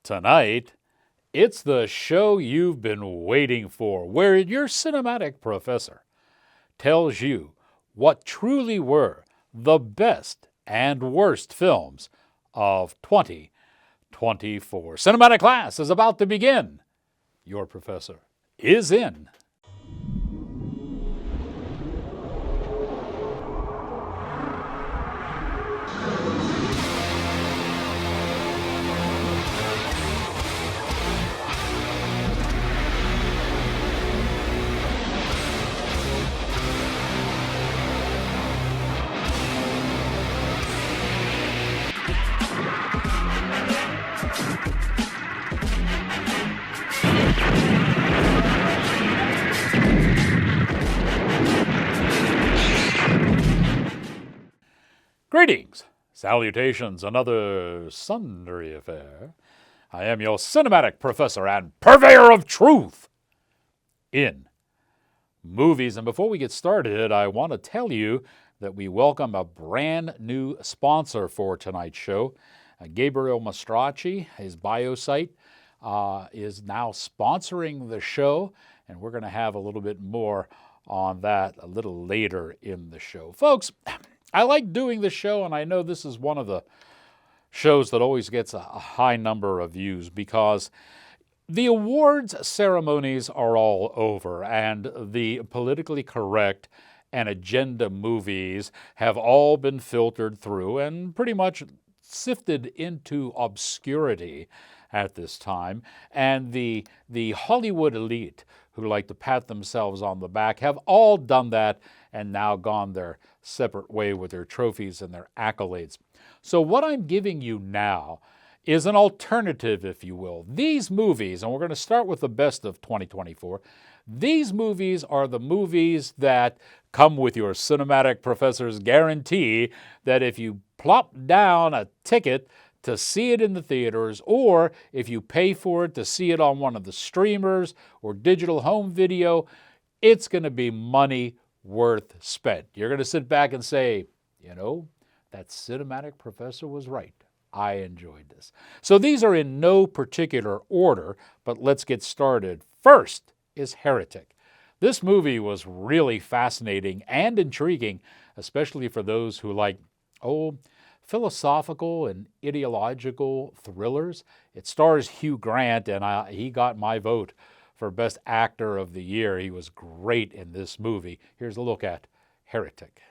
Tonight, it's the show you've been waiting for, where your cinematic professor tells you what truly were the best and worst films of 2024. Cinematic class is about to begin. Your professor is in. Greetings, salutations, another sundry affair. I am your cinematic professor and purveyor of truth in movies. And before we get started, I want to tell you that we welcome a brand new sponsor for tonight's show. Gabriel Mastracci, his bio site, is now sponsoring the show, and we're going to have a little bit more on that a little later in the show. Folks, I like doing this show, and I know this is one of the shows that always gets a high number of views because the awards ceremonies are all over, and the politically correct and agenda movies have all been filtered through and pretty much sifted into obscurity at this time. And the Hollywood elite, who like to pat themselves on the back, have all done that and now gone their separate way with their trophies and their accolades. So what I'm giving you now is an alternative, if you will. These movies, and we're going to start with the best of 2024, these movies are the movies that come with your cinematic professor's guarantee that if you plop down a ticket to see it in the theaters, or if you pay for it to see it on one of the streamers or digital home video, it's going to be money worth spent. You're going to sit back and say, you know, that cinematic professor was right. I enjoyed this. So these are in no particular order, but let's get started. First is Heretic. This movie was really fascinating and intriguing, especially for those who like, philosophical and ideological thrillers. It stars Hugh Grant, and he got my vote for Best Actor of the Year. He was great in this movie. Here's a look at Heretic.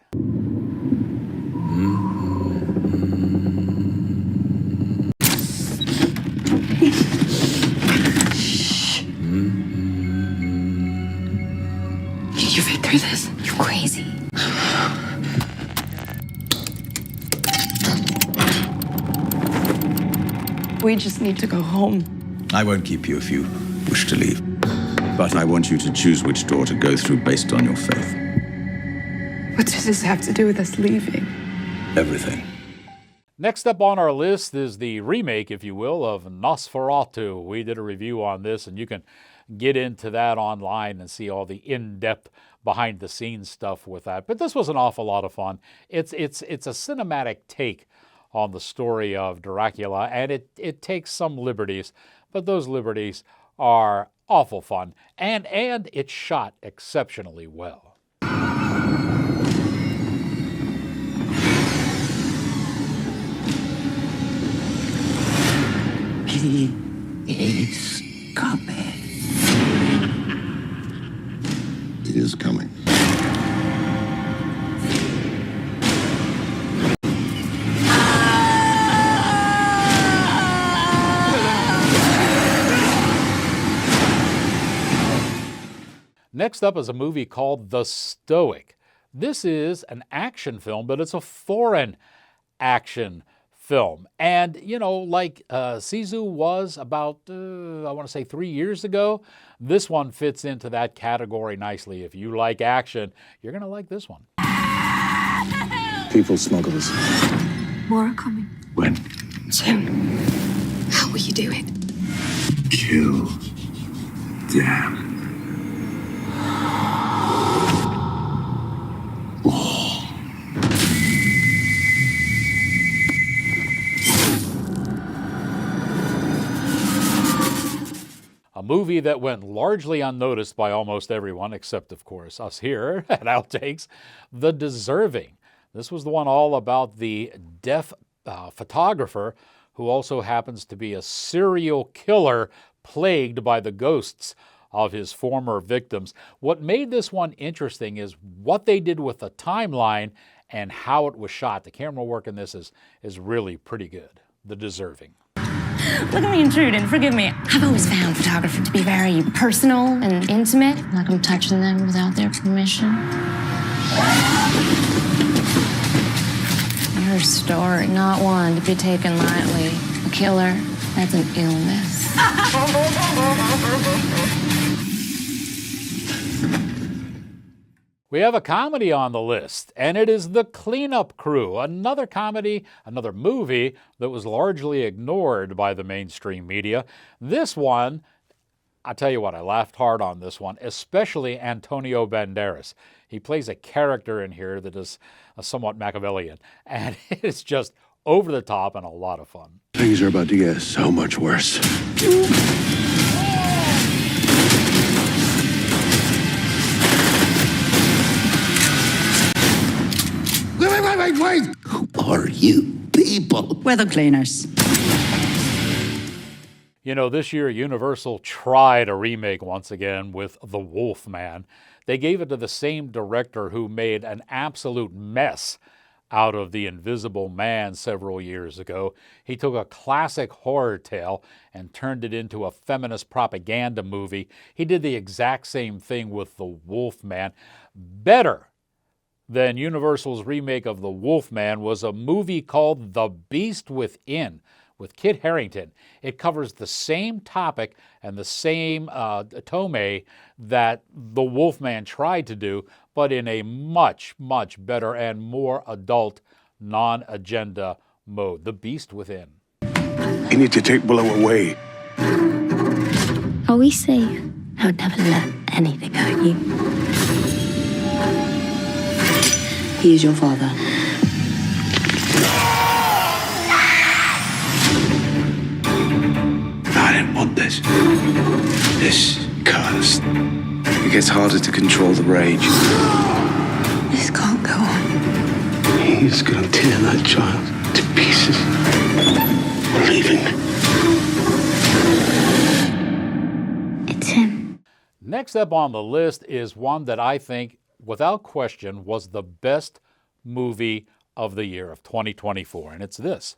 You fit through this? You're crazy. We just need to go home. I won't keep you if you wish to leave. But I want you to choose which door to go through based on your faith. What does this have to do with us leaving? Everything. Next up on our list is the remake, if you will, of Nosferatu. We did a review on this, and you can get into that online and see all the in-depth behind-the-scenes stuff with that. But this was an awful lot of fun. It's a cinematic take on the story of Dracula, and it takes some liberties, but those liberties are awful fun, and it's shot exceptionally well. He is coming. He is coming. Next up is a movie called The Stoic. This is an action film, but it's a foreign action film. And, you know, like Sisu was about, I want to say 3 years ago, this one fits into that category nicely. If you like action, you're going to like this one. People smugglers. More are coming. When? Soon. How will you do it? Kill them. movie that went largely unnoticed by almost everyone, except, of course, us here at Outtakes, The Deserving. This was the one all about the deaf photographer who also happens to be a serial killer plagued by the ghosts of his former victims. What made this one interesting is what they did with the timeline and how it was shot. The camera work in this is really pretty good. The Deserving. Look at me intruding, forgive me. I've always found photography to be very personal and intimate. Like I'm touching them without their permission. Your story, not one to be taken lightly. A killer, that's an illness. We have a comedy on the list, and it is The Cleanup Crew, another comedy, another movie that was largely ignored by the mainstream media. This one, I tell you what, I laughed hard on this one, especially Antonio Banderas. He plays a character in here that is somewhat Machiavellian, and it's just over the top and a lot of fun. Things are about to get so much worse. Wait! Who are you people? We're the cleaners. You know, this year Universal tried a remake once again with The Wolf Man. They gave it to the same director who made an absolute mess out of The Invisible Man several years ago. He took a classic horror tale and turned it into a feminist propaganda movie. He did the exact same thing with The Wolf Man. Better than Universal's remake of The Wolf Man was a movie called The Beast Within with Kit Harington. It covers the same topic and the same tome that The Wolf Man tried to do, but in a much, much better and more adult, non-agenda mode. The Beast Within. You need to take Willow away. Are we safe? I would never let anything hurt you. He is your father. I didn't want this. This cursed. It gets harder to control the rage. This can't go on. He's gonna tear that child to pieces. We're leaving. It's him. Next up on the list is one that I think, without question, was the best movie of the year of 2024, and it's this,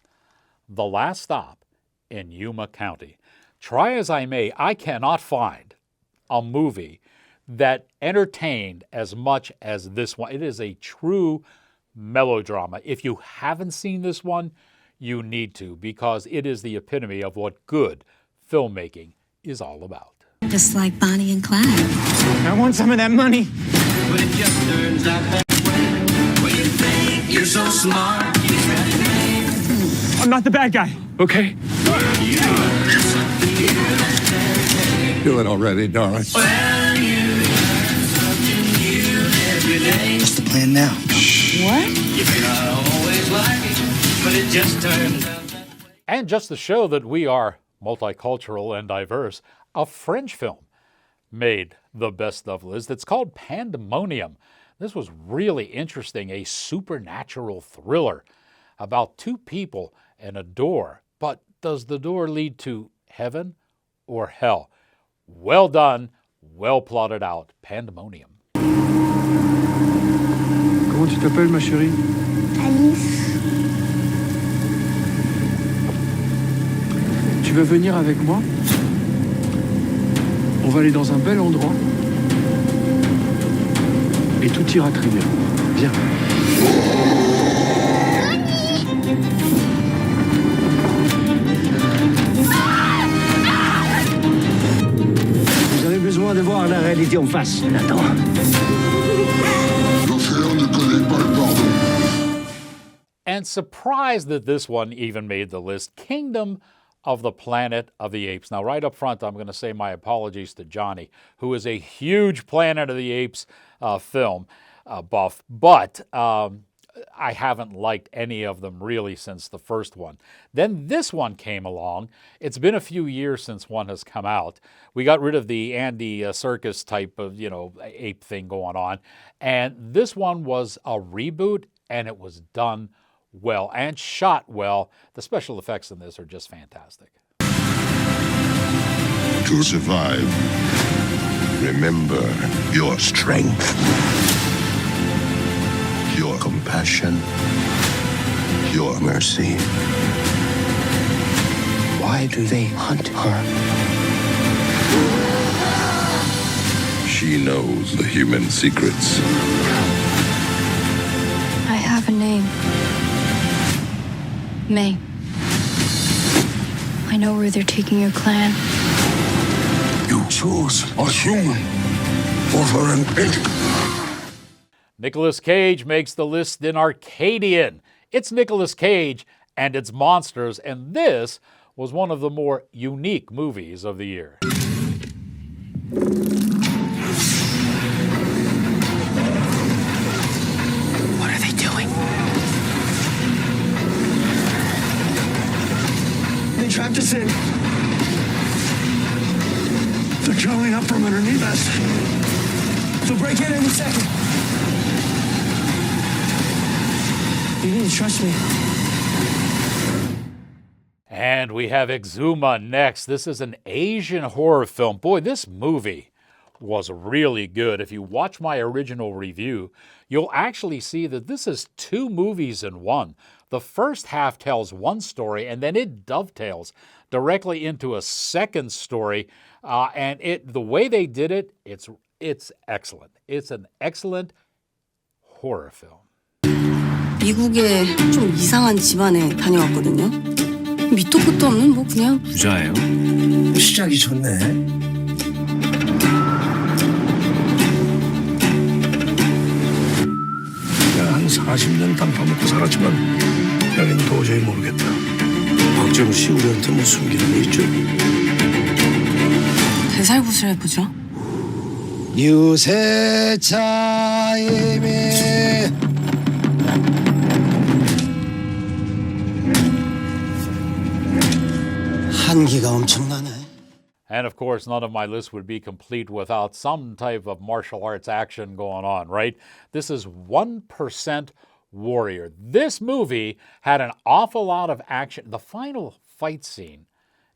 The Last Stop in Yuma County. Try as I may, I cannot find a movie that entertained as much as this one. It is a true melodrama. If you haven't seen this one, you need to, because it is the epitome of what good filmmaking is all about. Just like Bonnie and Clyde. I want some of that money. But it just turns out that way. When you think you're so smart, I'm not the bad guy. Okay. Do it already, darling. What's the plan now? What? You may not always like it, but it just turns out that way. And just to show that we are multicultural and diverse, a French film made the best of list. It's called Pandemonium. This was really interesting, a supernatural thriller about two people and a door. But does the door lead to heaven or hell? Well done, well plotted out. Pandemonium. Comment tu t'appelles, ma chérie? Alice. Tu veux venir avec moi? On va aller dans un bel endroit. Et tout ira très bien. Viens. Vous avez besoin de voir la réalité en face, Nathan. L'enfer ne connaît pas le pardon. And surprised that this one even made the list, Kingdom of the Planet of the Apes. Now, right up front, I'm going to say my apologies to Johnny, who is a huge Planet of the Apes film buff. But I haven't liked any of them really since the first one. Then this one came along. It's been a few years since one has come out. We got rid of the Andy Serkis type of, ape thing going on. And this one was a reboot, and it was done well and shot well. The special effects in this are just fantastic. To survive, remember your strength, your compassion, your mercy. Why do they hunt her? She knows the human secrets. I have a name. May. I know where they're taking your clan. You choose a human over an ape. Nicolas Cage makes the list in Arcadian. It's Nicolas Cage and it's monsters, and this was one of the more unique movies of the year. What are they doing? They trapped us in. They're crawling up from underneath us. They'll break in any second. You need to trust me. And we have Exuma next. This is an Asian horror film. Boy, this movie was really good. If you watch my original review, you'll actually see that this is two movies in one. The first half tells one story, and then it dovetails directly into a second story. And the way they did it, it's excellent. It's an excellent horror film. 미국에 좀 이상한 집안에 다녀왔거든요. 밑도 끝도 없는 뭐 그냥 부자예요? 시작이 좋네. 내가 한 40년 단파 먹고 살았지만 여긴 도저히 모르겠다. 박정우 씨 우리한테 뭐 숨기는 게 있죠? 대살구슬 해보죠. 유세차임이 한기가 엄청나네. And of course, none of my list would be complete without some type of martial arts action going on, right? This is 1% Warrior. This movie had an awful lot of action. The final fight scene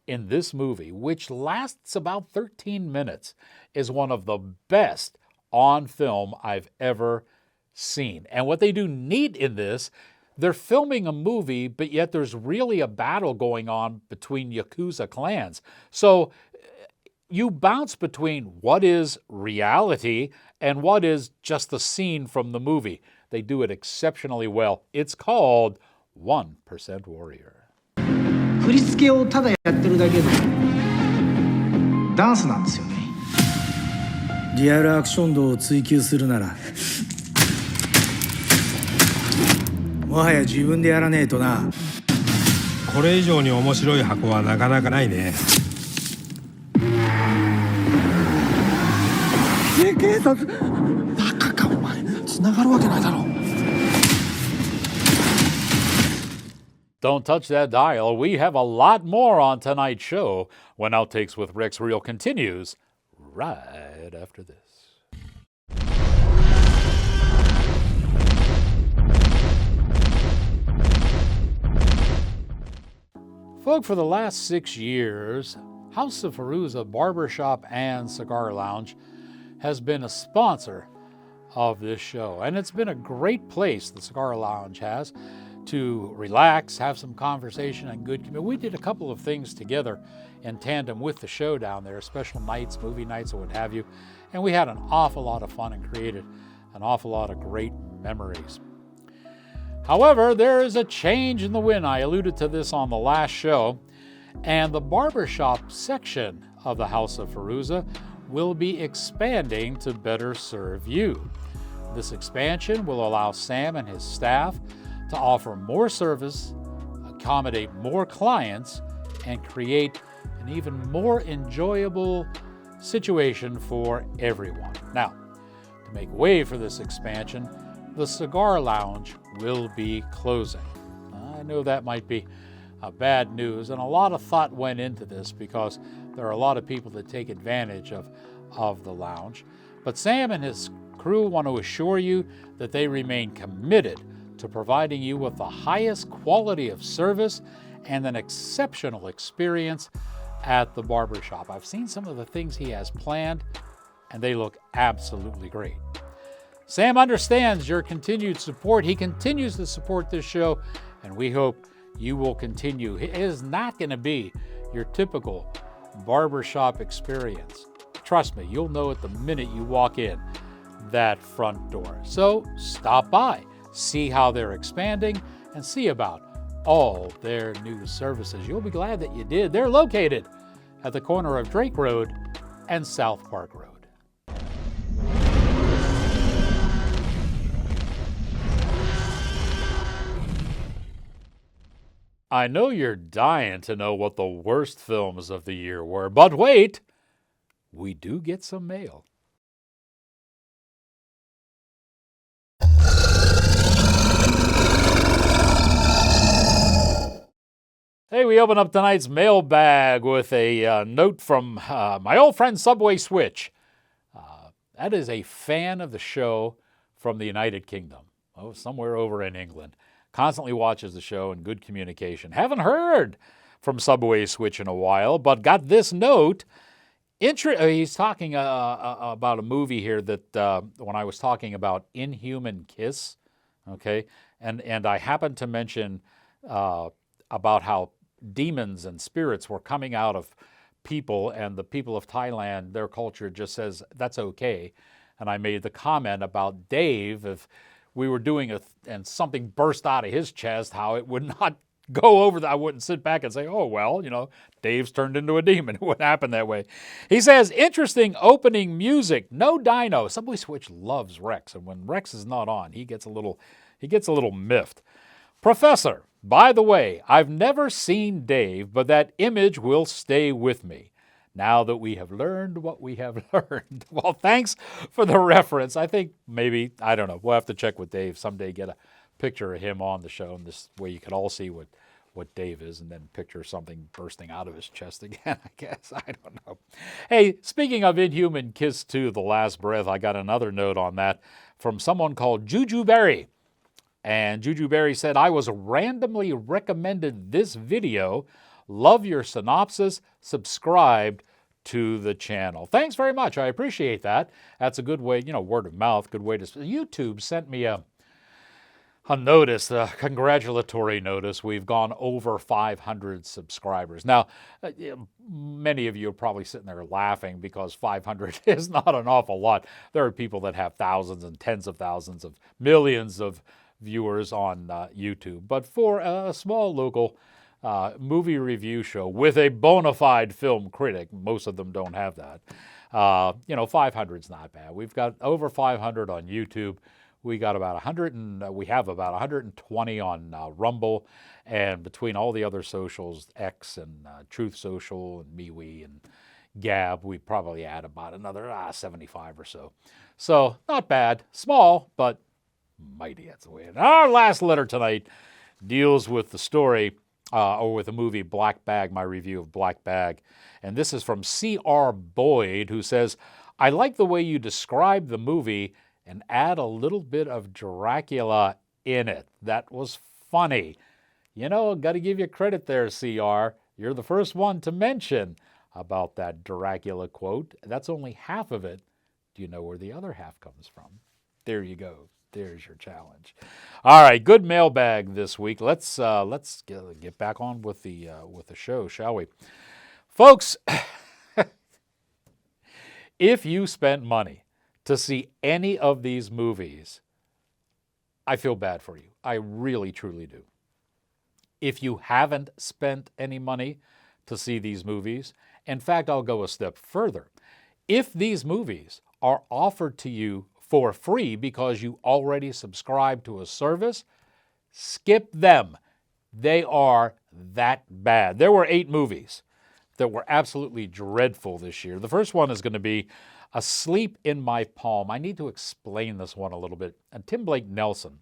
in this movie, which lasts about 13 minutes, is one of the best on film I've ever seen. And what they do neat in this, they're filming a movie, but yet there's really a battle going on between Yakuza clans. So you bounce between what is reality and what is just the scene from the movie. They do it exceptionally well. It's called 1% Warrior. 振り付けをただやってるだけのダンスなんですよね。リアルアクション度を追求するならもはや自分でやらねえとな。これ以上に面白い箱はなかなかないね。警察バカかお前繋がるわけないだろ。 Don't touch that dial. We have a lot more on tonight's show when Outtakes with Rex Reel continues right after this. Folks, for the last 6 years, House of Fairuza Barbershop and Cigar Lounge has been a sponsor of this show. And it's been a great place, the Cigar Lounge has, to relax, have some conversation, and good community. We did a couple of things together in tandem with the show down there, special nights, movie nights, and what have you. And we had an awful lot of fun and created an awful lot of great memories. However, there is a change in the wind. I alluded to this on the last show. And the barbershop section of the House of Fairuza will be expanding to better serve you. This expansion will allow Sam and his staff to offer more service, accommodate more clients, and create an even more enjoyable situation for everyone. Now, to make way for this expansion, the Cigar Lounge will be closing. I know that might be bad news, and a lot of thought went into this because there are a lot of people that take advantage of the lounge. But Sam and his crew want to assure you that they remain committed to providing you with the highest quality of service and an exceptional experience at the barbershop. I've seen some of the things he has planned, and they look absolutely great. Sam understands your continued support. He continues to support this show, and we hope you will continue. It is not going to be your typical barbershop experience. Trust me, you'll know it the minute you walk in that front door. So stop by, see how they're expanding, and see about all their new services. You'll be glad that you did. They're located at the corner of Drake Road and South Park Road. I know you're dying to know what the worst films of the year were, but wait, we do get some mail. Hey, we open up tonight's mailbag with a note from my old friend Subway Switch. That is a fan of the show from the United Kingdom. Oh, somewhere over in England. Constantly watches the show in good communication. Haven't heard from Subway Switch in a while, but got this note. He's talking about a movie here that when I was talking about Inhuman Kiss, okay, and I happened to mention about how demons and spirits were coming out of people, and the people of Thailand, their culture just says that's okay. And I made the comment about Dave, if we were doing and something burst out of his chest, how it would not go over that. I wouldn't sit back and say, oh, well, Dave's turned into a demon. It wouldn't happen that way. He says, interesting opening music. No Dino. Subway Switch loves Rex, and when Rex is not on, he gets a little miffed. Professor, by the way, I've never seen Dave, but that image will stay with me now that we have learned what we have learned. Well, thanks for the reference. I think maybe, I don't know, we'll have to check with Dave someday, get a picture of him on the show, and this way you can all see what Dave is, and then picture something bursting out of his chest again, I guess. I don't know. Hey, speaking of Inhuman Kiss 2, The Last Breath, I got another note on that from someone called Juju Berry. And Juju Berry said, I was randomly recommended this video. Love your synopsis. Subscribed to the channel. Thanks very much. I appreciate that. That's a good way, word of mouth, good way to... YouTube sent me a notice, a congratulatory notice. We've gone over 500 subscribers. Now, many of you are probably sitting there laughing because 500 is not an awful lot. There are people that have thousands and tens of thousands of millions of viewers on YouTube. But for a small local movie review show with a bona fide film critic, most of them don't have that. 500 is not bad. We've got over 500 on YouTube. We got about 100, and we have about 120 on Rumble, and between all the other socials, X and Truth Social and MeWe and Gab, we probably add about another 75 or so. So not bad, small, but mighty. That's the way. And our last letter tonight deals with the story. Or with the movie Black Bag, my review of Black Bag. And this is from C.R. Boyd, who says, I like the way you describe the movie and add a little bit of Dracula in it. That was funny. Got to give you credit there, C.R. You're the first one to mention about that Dracula quote. That's only half of it. Do you know where the other half comes from? There you go. There's your challenge. All right, good mailbag this week. Let's get back on with the show, shall we? Folks, if you spent money to see any of these movies, I feel bad for you. I really, truly do. If you haven't spent any money to see these movies, in fact, I'll go a step further. If these movies are offered to you for free because you already subscribe to a service, skip them. They are that bad. There were 8 movies that were absolutely dreadful this year. The first one is going to be Asleep in My Palm. I need to explain this one a little bit. And Tim Blake Nelson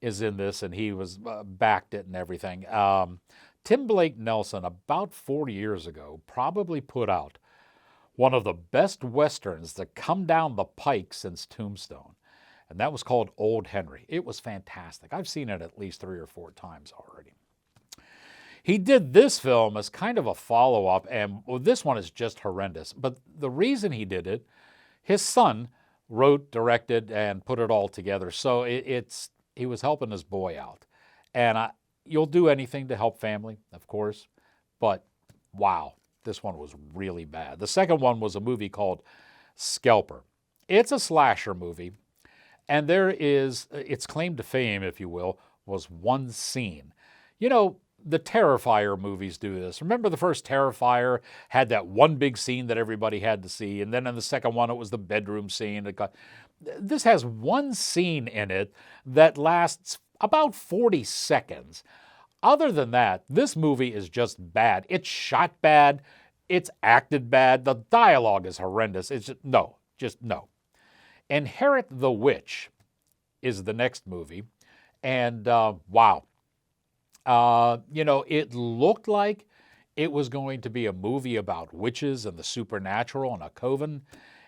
is in this, and he was backed it and everything. Tim Blake Nelson, about 40 years ago, probably put out one of the best Westerns to come down the pike since Tombstone, and that was called Old Henry. It was fantastic. I've seen it at least 3 or 4 times already. He did this film as kind of a follow-up, and this one is just horrendous. But the reason he did it, his son wrote, directed, and put it all together. So he was helping his boy out. And you'll do anything to help family, of course, but wow, this one was really bad. The second one was a movie called Scalper. It's a slasher movie, and its claim to fame, if you will, was one scene. You know, the Terrifier movies do this. Remember the first Terrifier had that one big scene that everybody had to see, and then in the second one it was the bedroom scene. This has one scene in it that lasts about 40 seconds. Other than that, this movie is just bad. It's shot bad. It's acted bad. The dialogue is horrendous. It's just no. Inherit the Witch is the next movie. And wow. It looked like it was going to be a movie about witches and the supernatural and a coven.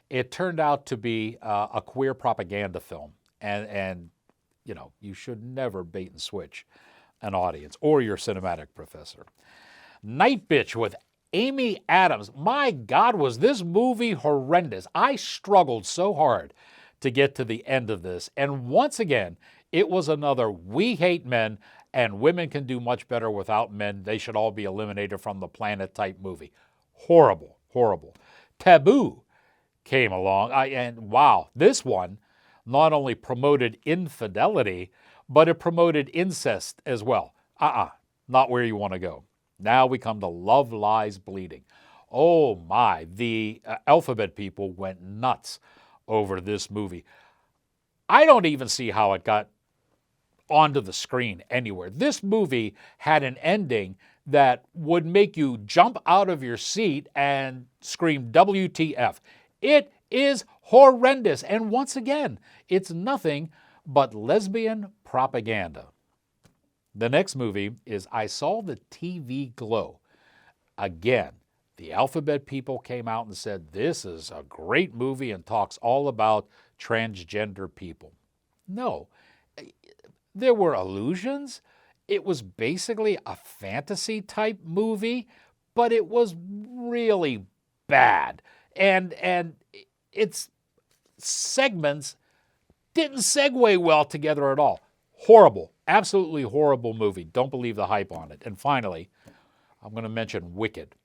It turned out to be a queer propaganda film. And you should never bait and switch an audience or your cinematic professor. Night Bitch with Amy Adams. My God, was this movie horrendous. I struggled so hard to get to the end of this. And once again, it was another we hate men and women can do much better without men. They should all be eliminated from the planet type movie. Horrible, horrible. Taboo came along. And wow, this one not only promoted infidelity, but it promoted incest as well. Not where you want to go. Now we come to Love Lies Bleeding. Oh my, the Alphabet people went nuts over this movie. I don't even see how it got onto the screen anywhere. This movie had an ending that would make you jump out of your seat and scream WTF. It is horrendous. And once again, it's nothing but lesbian propaganda. The next movie is I Saw the TV Glow. Again, the Alphabet people came out and said, this is a great movie and talks all about transgender people. No, there were allusions. It was basically a fantasy type movie, but it was really bad. And its segments didn't segue well together at all. Horrible, absolutely horrible movie. Don't believe the hype on it. And finally, I'm going to mention Wicked.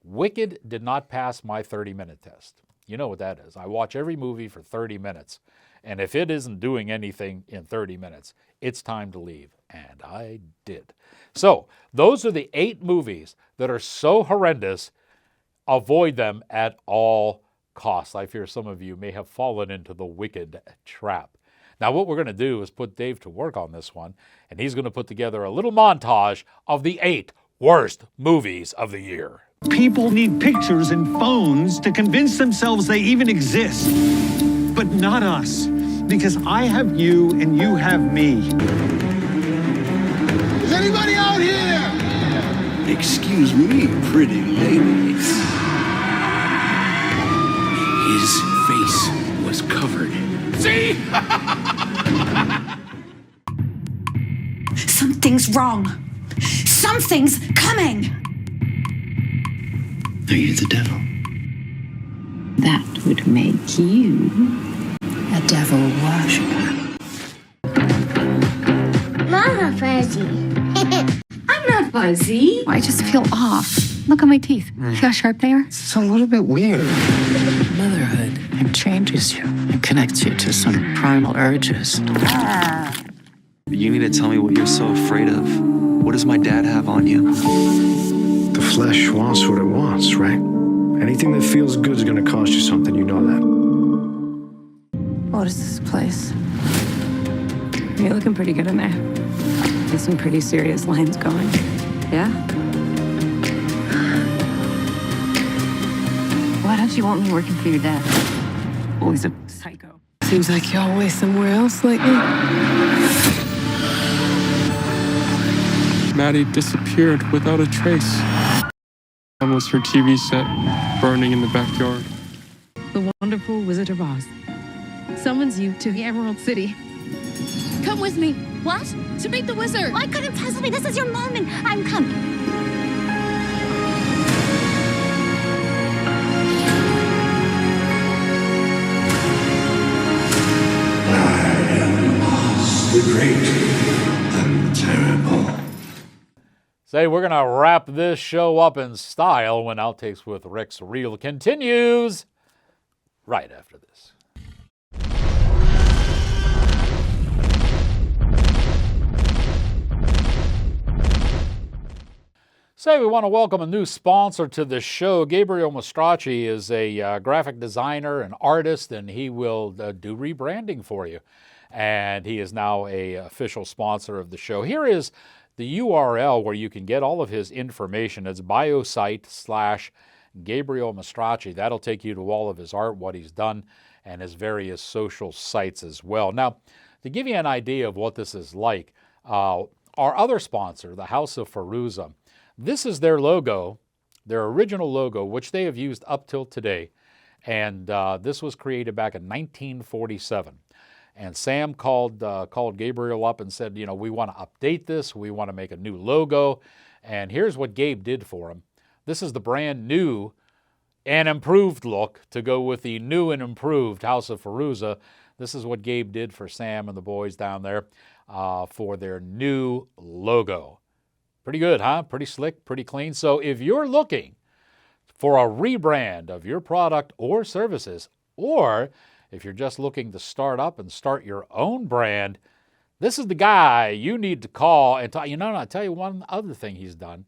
Wicked did not pass my 30-minute test. You know what that is. I watch every movie for 30 minutes. And if it isn't doing anything in 30 minutes, it's time to leave. And I did. So those are the 8 movies that are so horrendous, avoid them at all costs. I fear some of you may have fallen into the Wicked trap. Now what we're going to do is put Dave to work on this one, and he's going to put together a little montage of the 8 worst movies of the year. People need pictures and phones to convince themselves they even exist. But not us, because I have you and you have me. Is anybody out here? Excuse me, pretty lady. His face was covered. See? Something's wrong. Something's coming. Are you the devil? That would make you a devil worshiper. Mama fuzzy. I'm not fuzzy. I just feel off. Look at my teeth. See how sharp they are? It's a little bit weird. Motherhood, it changes you. It connects you to some primal urges. You need to tell me what you're so afraid of. What does my dad have on you? The flesh wants what it wants, right? Anything that feels good is going to cost you something. You know that. What is this place? You're looking pretty good in there. There's some pretty serious lines going. Yeah? Why don't you want me working for your dad? Well, he's a psycho. Seems like you're always somewhere else lately. Maddie disappeared without a trace. That was her TV set burning in the backyard. The wonderful Wizard of Oz summons you to the Emerald City. Come with me. What? To meet the wizard. I couldn't possibly. This is your moment. I'm coming. The great and terrible. Say, we're going to wrap this show up in style when Outtakes with Rex Reel continues right after this. Say, we want to welcome a new sponsor to the show. Gabriel Mastracci is a graphic designer and artist, and he will do rebranding for you. And he is now an official sponsor of the show. Here is the URL where you can get all of his information. It's biosite/Gabriel Mastracci. That'll take you to all of his art, what he's done, and his various social sites as well. Now, to give you an idea of what this is like, our other sponsor, the House of Fairuza, this is their logo, their original logo, which they have used up till today. And this was created back in 1947. And Sam called Gabriel up and said, you know, we want to update this. We want to make a new logo. And here's what Gabe did for him. This is the brand new and improved look to go with the new and improved House of Fairuza. This is what Gabe did for Sam and the boys down there for their new logo. Pretty good, huh? Pretty slick, pretty clean. So if you're looking for a rebrand of your product or services, or if you're just looking to start up and start your own brand, this is the guy you need to call and talk. I'll tell you one other thing he's done.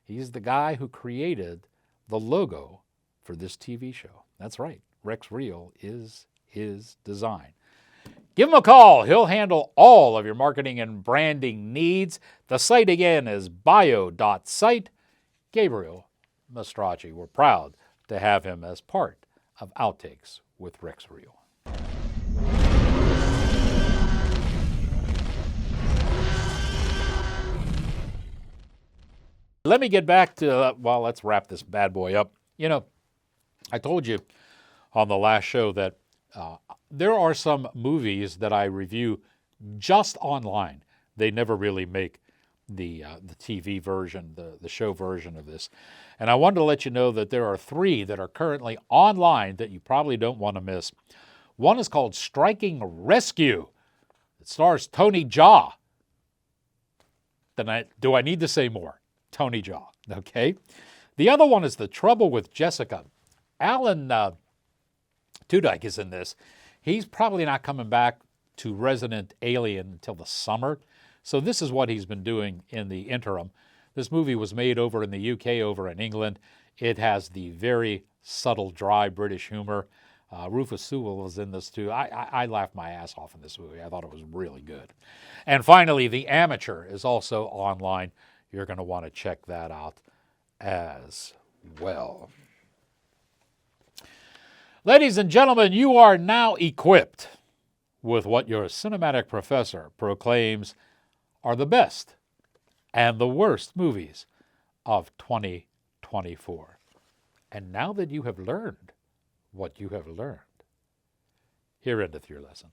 He's the guy who created the logo for this TV show. That's right. Rex Reel is his design. Give him a call. He'll handle all of your marketing and branding needs. The site again is bio.site. Gabriel Mastracci. We're proud to have him as part of Outtakes with Rex Reel. Let me get back to, let's wrap this bad boy up. You know, I told you on the last show that there are some movies that I review just online. They never really make the TV version, the show version of this. And I wanted to let you know that there are 3 that are currently online that you probably don't want to miss. One is called Striking Rescue. It stars Tony Jaa. Do I need to say more? Tony Jaa, okay? The other one is The Trouble with Jessica. Alan Tudyk is in this. He's probably not coming back to Resident Alien until the summer. So this is what he's been doing in the interim. This movie was made over in the UK, over in England. It has the very subtle, dry British humor. Rufus Sewell was in this too. I laughed my ass off in this movie. I thought it was really good. And finally, The Amateur is also online. You're going to want to check that out as well. Ladies and gentlemen, you are now equipped with what your cinematic professor proclaims are the best and the worst movies of 2024. And now that you have learned what you have learned, here endeth your lesson.